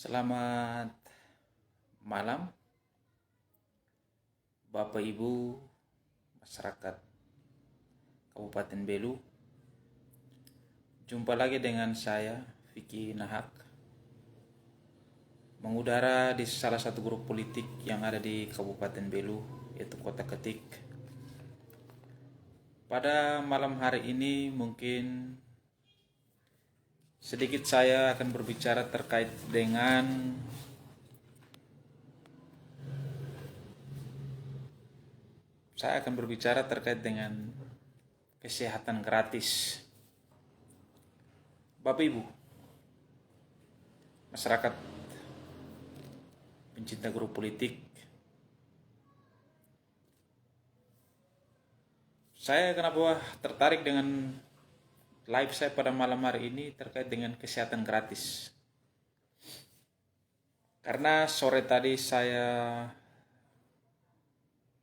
Selamat malam, Bapak Ibu masyarakat Kabupaten Belu. Jumpa lagi dengan saya, Vicky Nahak, mengudara di salah satu grup politik yang ada di Kabupaten Belu, yaitu Kota Ketik. Pada malam hari ini mungkin sedikit saya akan berbicara terkait dengan kesehatan gratis. Bapak Ibu, masyarakat pencinta grup politik, saya kenapa tertarik dengan live saya pada malam hari ini terkait dengan kesehatan gratis. Karena sore tadi saya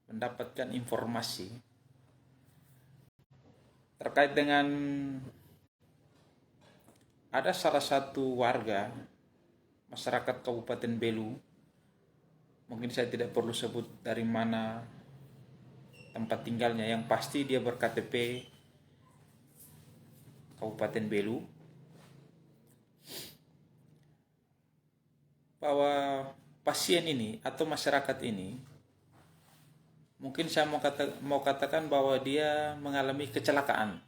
mendapatkan informasi terkait dengan ada salah satu warga masyarakat Kabupaten Belu, mungkin saya tidak perlu sebut dari mana tempat tinggalnya, yang pasti dia berKTP Kabupaten Belu, bahwa pasien ini atau masyarakat ini, mungkin saya mau katakan bahwa dia mengalami kecelakaan.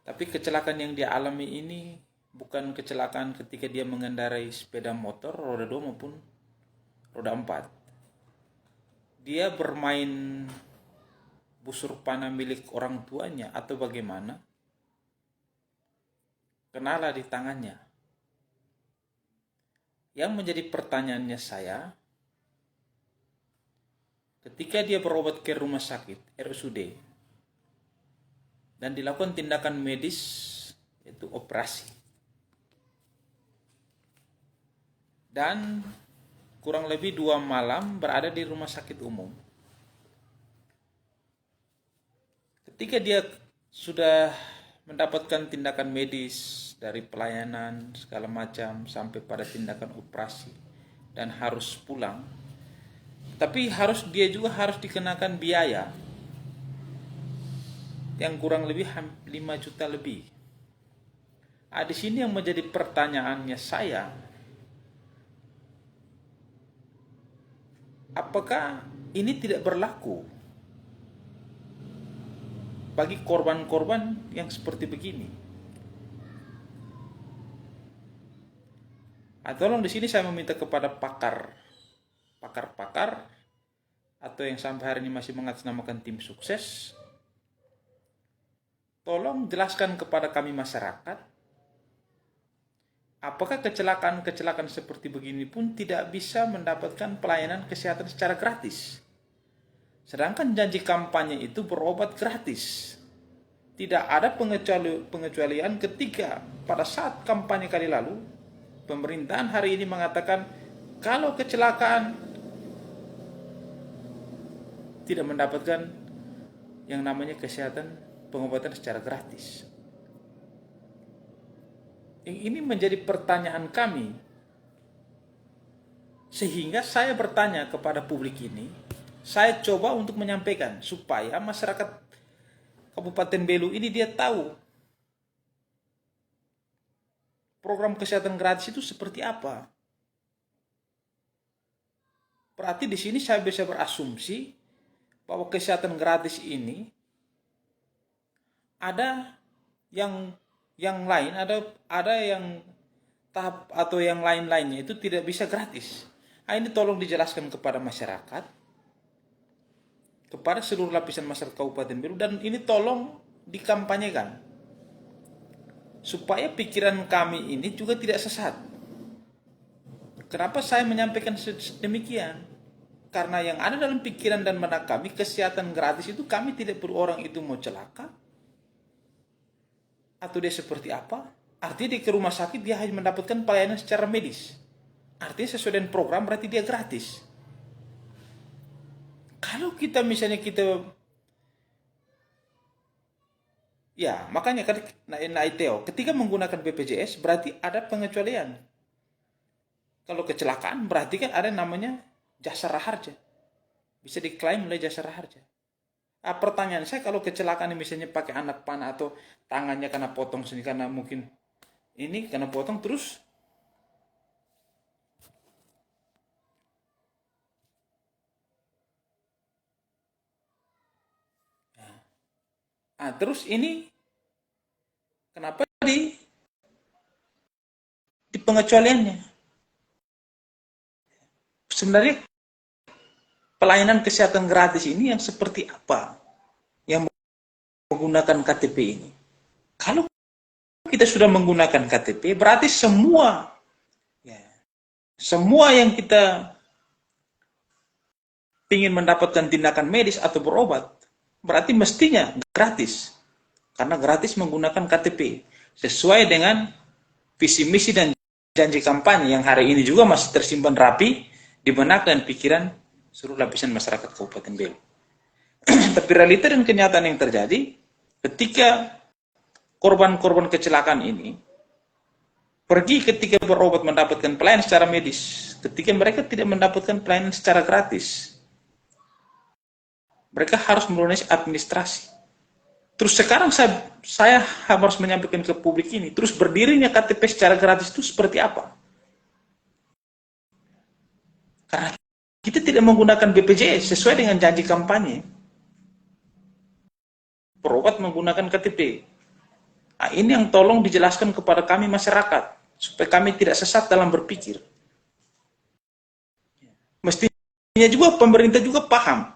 Tapi kecelakaan yang dia alami ini bukan kecelakaan ketika dia mengendarai sepeda motor roda 2 maupun roda 4. Dia bermain busur panah milik orang tuanya atau bagaimana, kenalah di tangannya. Yang menjadi pertanyaannya saya, ketika dia berobat ke rumah sakit RSUD dan dilakukan tindakan medis, yaitu operasi, dan kurang lebih 2 malam berada di rumah sakit umum. Ketika dia sudah mendapatkan tindakan medis dari pelayanan segala macam sampai pada tindakan operasi dan harus pulang, tapi dia juga harus dikenakan biaya yang kurang lebih 5 juta lebih. Di sini yang menjadi pertanyaannya saya, apakah ini tidak berlaku bagi korban-korban yang seperti begini? Tolong di sini saya meminta kepada pakar atau yang sampai hari ini masih mengatasnamakan tim sukses, tolong jelaskan kepada kami masyarakat, apakah kecelakaan seperti begini pun tidak bisa mendapatkan pelayanan kesehatan secara gratis? Sedangkan janji kampanye itu berobat gratis. Tidak ada pengecualian ketika pada saat kampanye kali lalu, pemerintahan hari ini mengatakan kalau kecelakaan tidak mendapatkan yang namanya kesehatan pengobatan secara gratis. Ini menjadi pertanyaan kami, sehingga saya bertanya kepada publik ini. Saya coba untuk menyampaikan supaya masyarakat Kabupaten Belu ini dia tahu program kesehatan gratis itu seperti apa. Berarti di sini saya bisa berasumsi bahwa kesehatan gratis ini ada yang lain, ada yang tahap atau yang lain-lainnya itu tidak bisa gratis. Ini tolong dijelaskan kepada masyarakat, kepada seluruh lapisan masyarakat Kabupaten Belu, dan ini tolong dikampanyekan supaya pikiran kami ini juga tidak sesat. Kenapa saya menyampaikan demikian? Karena yang ada dalam pikiran dan benak kami, kesehatan gratis itu kami tidak perlu orang itu mau celaka atau dia seperti apa. Artinya dia ke rumah sakit dia hanya mendapatkan pelayanan secara medis. Artinya sesuai dengan program berarti dia gratis. Kalau kita misalnya ya, makanya kan ketika menggunakan BPJS berarti ada pengecualian. Kalau kecelakaan berarti kan ada namanya jasa raharja. Bisa diklaim oleh jasa raharja. Pertanyaan saya, kalau kecelakaan misalnya pakai anak panah atau tangannya kena potong sini karena mungkin ini kena potong terus terus ini kenapa di pengecualiannya? Sebenarnya pelayanan kesehatan gratis ini yang seperti apa yang menggunakan KTP ini? Kalau kita sudah menggunakan KTP, berarti semua yang kita ingin mendapatkan tindakan medis atau berobat, berarti mestinya gratis. Karena gratis menggunakan KTP. Sesuai dengan visi misi dan janji kampanye yang hari ini juga masih tersimpan rapi di benak dan pikiran seluruh lapisan masyarakat Kabupaten Belu. Tapi realita dan kenyataan yang terjadi ketika korban-korban kecelakaan ini pergi ketika berobat mendapatkan pelayanan secara medis, ketika mereka tidak mendapatkan pelayanan secara gratis, mereka harus melunasi administrasi. Terus sekarang saya harus menyampaikan ke publik ini, terus berdirinya KTP secara gratis itu seperti apa? Karena kita tidak menggunakan BPJS sesuai dengan janji kampanye. Berobat menggunakan KTP. Nah, ini yang tolong dijelaskan kepada kami masyarakat, supaya kami tidak sesat dalam berpikir. Mestinya juga pemerintah juga paham.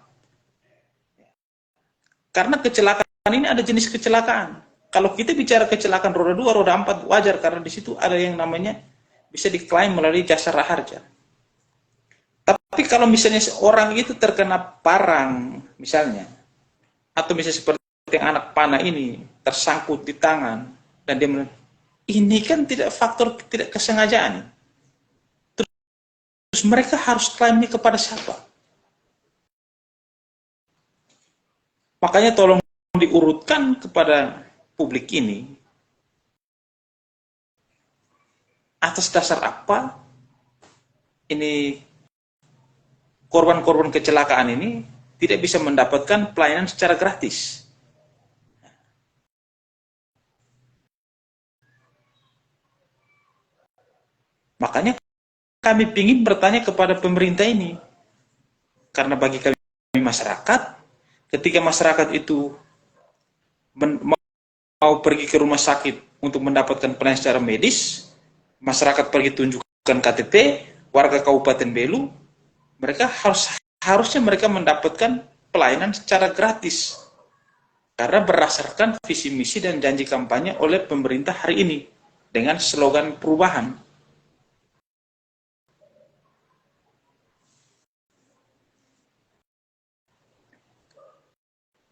Karena kecelakaan ini ada jenis kecelakaan. Kalau kita bicara kecelakaan roda 2, roda 4 wajar karena di situ ada yang namanya bisa diklaim melalui jasa raharja. Tapi kalau misalnya seorang itu terkena parang misalnya, atau misalnya seperti anak panah ini tersangkut di tangan dan dia ini kan tidak faktor tidak kesengajaan. Terus mereka harus klaimnya kepada siapa? Makanya tolong diurutkan kepada publik ini atas dasar apa ini korban-korban kecelakaan ini tidak bisa mendapatkan pelayanan secara gratis. Makanya kami ingin bertanya kepada pemerintah ini, karena bagi kami masyarakat, ketika masyarakat itu mau pergi ke rumah sakit untuk mendapatkan pelayanan secara medis, masyarakat pergi tunjukkan KTP, warga Kabupaten Belu, mereka harusnya mereka mendapatkan pelayanan secara gratis. Karena berdasarkan visi misi dan janji kampanye oleh pemerintah hari ini dengan slogan perubahan.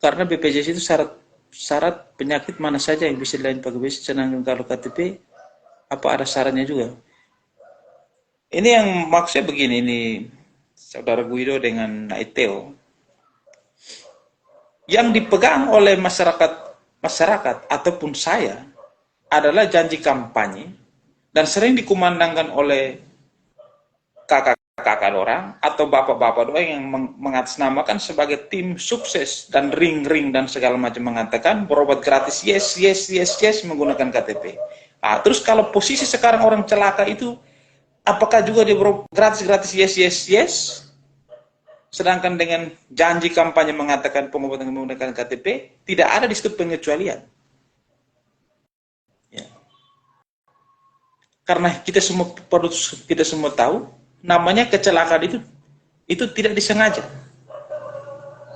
Karena BPJS itu syarat penyakit mana saja yang bisa dilayani pakai BPJS, sedangkan kalau KTP apa ada syaratnya juga. Ini yang maksudnya begini, ini Saudara Guido dengan Naiteo, yang dipegang oleh masyarakat ataupun saya adalah janji kampanye dan sering dikumandangkan oleh kakak-kakak orang atau bapak-bapak doang yang mengatasnamakan sebagai tim sukses dan ring-ring dan segala macam, mengatakan berobat gratis yes yes yes yes menggunakan KTP. Terus kalau posisi sekarang orang celaka itu apakah juga dia berobat gratis yes yes yes? Sedangkan dengan janji kampanye mengatakan pengobatan menggunakan KTP, tidak ada di situ pengecualian. Ya. Karena kita semua tahu, namanya kecelakaan itu tidak disengaja.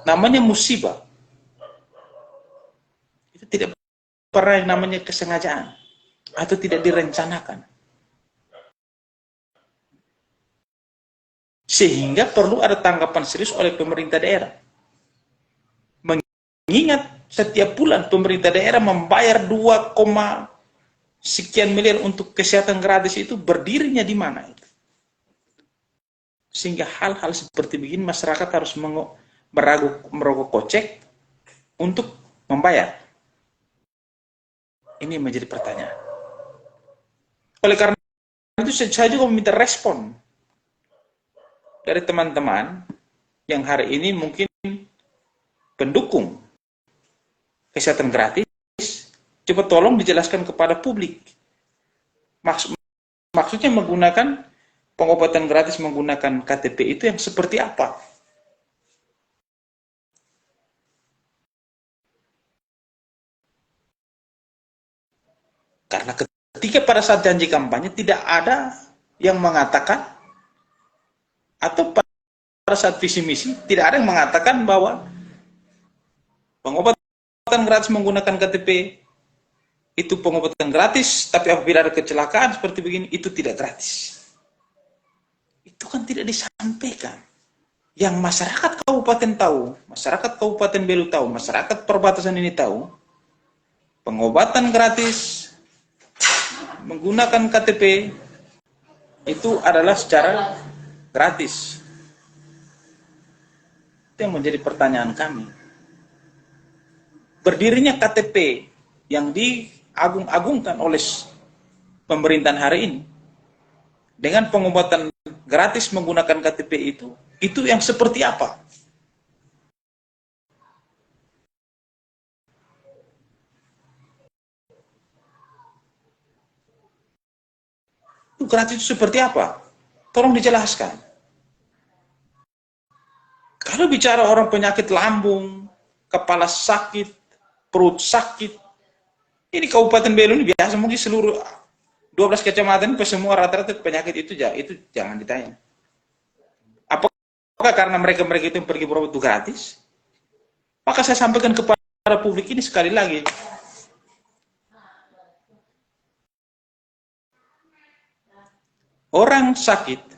Namanya musibah. Itu tidak pernah yang namanya kesengajaan atau tidak direncanakan. Sehingga perlu ada tanggapan serius oleh pemerintah daerah. Mengingat setiap bulan pemerintah daerah membayar 2, sekian miliar untuk kesehatan gratis, itu berdirinya di mana itu? Sehingga hal-hal seperti begini masyarakat harus merogoh kocek untuk membayar. Ini menjadi pertanyaan. Oleh karena itu saya juga meminta respon dari teman-teman yang hari ini mungkin pendukung kesehatan gratis. Coba tolong dijelaskan kepada publik. Maksudnya menggunakan pengobatan gratis menggunakan KTP itu yang seperti apa? Karena ketika pada saat janji kampanye tidak ada yang mengatakan, atau pada saat visi misi tidak ada yang mengatakan bahwa pengobatan gratis menggunakan KTP itu pengobatan gratis, tapi apabila ada kecelakaan seperti begini itu tidak gratis. Itu kan tidak disampaikan. Yang masyarakat kabupaten tahu, masyarakat Kabupaten Belu tahu, masyarakat perbatasan ini tahu, pengobatan gratis menggunakan KTP itu adalah secara gratis. Itu yang menjadi pertanyaan kami. Berdirinya KTP yang diagung-agungkan oleh pemerintahan hari ini dengan pengobatan gratis menggunakan KTP itu yang seperti apa? Itu gratis itu seperti apa? Tolong dijelaskan. Kalau bicara orang penyakit lambung, kepala sakit, perut sakit, ini Kabupaten Belu ini biasa mungkin seluruh 12 kecamatan semua rata-rata penyakit itu jangan ditanya. Apakah karena mereka itu yang pergi berobat itu gratis? Maka saya sampaikan kepada publik ini sekali lagi. Orang sakit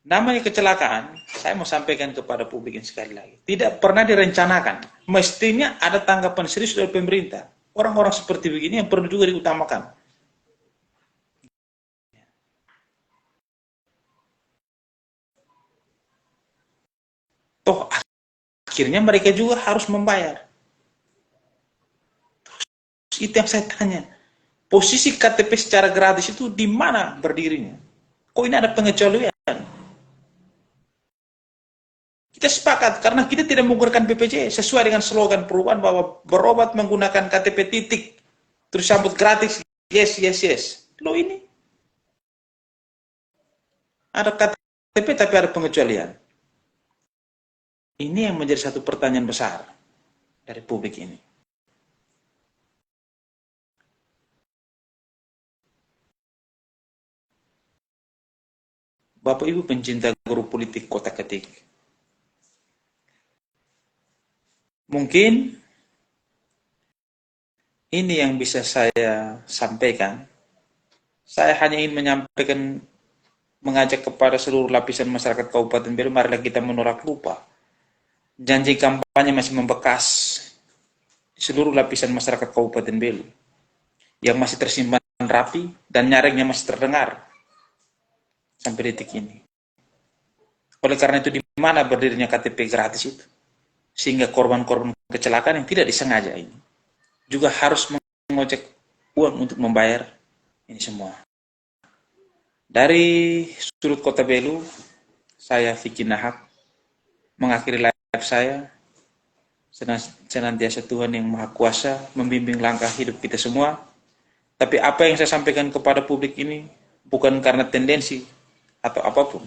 namanya kecelakaan, saya mau sampaikan kepada publik ini sekali lagi. Tidak pernah direncanakan. Mestinya ada tanggapan serius dari pemerintah. Orang-orang seperti begini yang perlu juga diutamakan. Toh akhirnya mereka juga harus membayar. Itu yang saya tanya. Posisi KTP secara gratis itu di mana berdirinya? Kok ini ada pengecualian? Kita sepakat karena kita tidak menggunakan BPJS sesuai dengan slogan perubahan bahwa berobat menggunakan KTP titik terus sambut gratis. Yes, yes, yes. Loh ini ada KTP tapi ada pengecualian. Ini yang menjadi satu pertanyaan besar dari publik ini. Bapak Ibu pencinta guru politik kota ketik. Mungkin ini yang bisa saya sampaikan. Saya hanya ingin menyampaikan, mengajak kepada seluruh lapisan masyarakat Kabupaten Belu, marilah kita menolak lupa. Janji kampanye masih membekas di seluruh lapisan masyarakat Kabupaten Belu yang masih tersimpan rapi dan nyaringnya masih terdengar sampai detik ini. Oleh karena itu, di mana berdirinya KTP gratis itu? Sehingga korban-korban kecelakaan yang tidak disengaja ini juga harus mengocek uang untuk membayar ini semua. Dari sudut kota Belu, saya Vicky Nahak mengakhiri live saya. Senantiasa Tuhan yang Maha Kuasa membimbing langkah hidup kita semua. Tapi apa yang saya sampaikan kepada publik ini bukan karena tendensi atau apapun.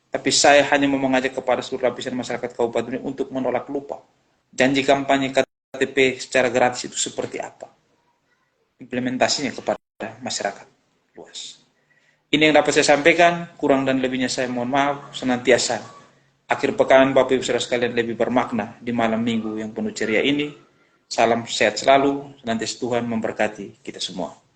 Tapi saya hanya mau mengajak kepada seluruh lapisan masyarakat Kabupaten ini untuk menolak lupa. Janji kampanye KTP secara gratis itu seperti apa? Implementasinya kepada masyarakat luas. Ini yang dapat saya sampaikan, kurang dan lebihnya saya mohon maaf. Senantiasa akhir pekan Bapak Ibu Saudara sekalian lebih bermakna di malam minggu yang penuh ceria ini. Salam sehat selalu, senantiasa Tuhan memberkati kita semua.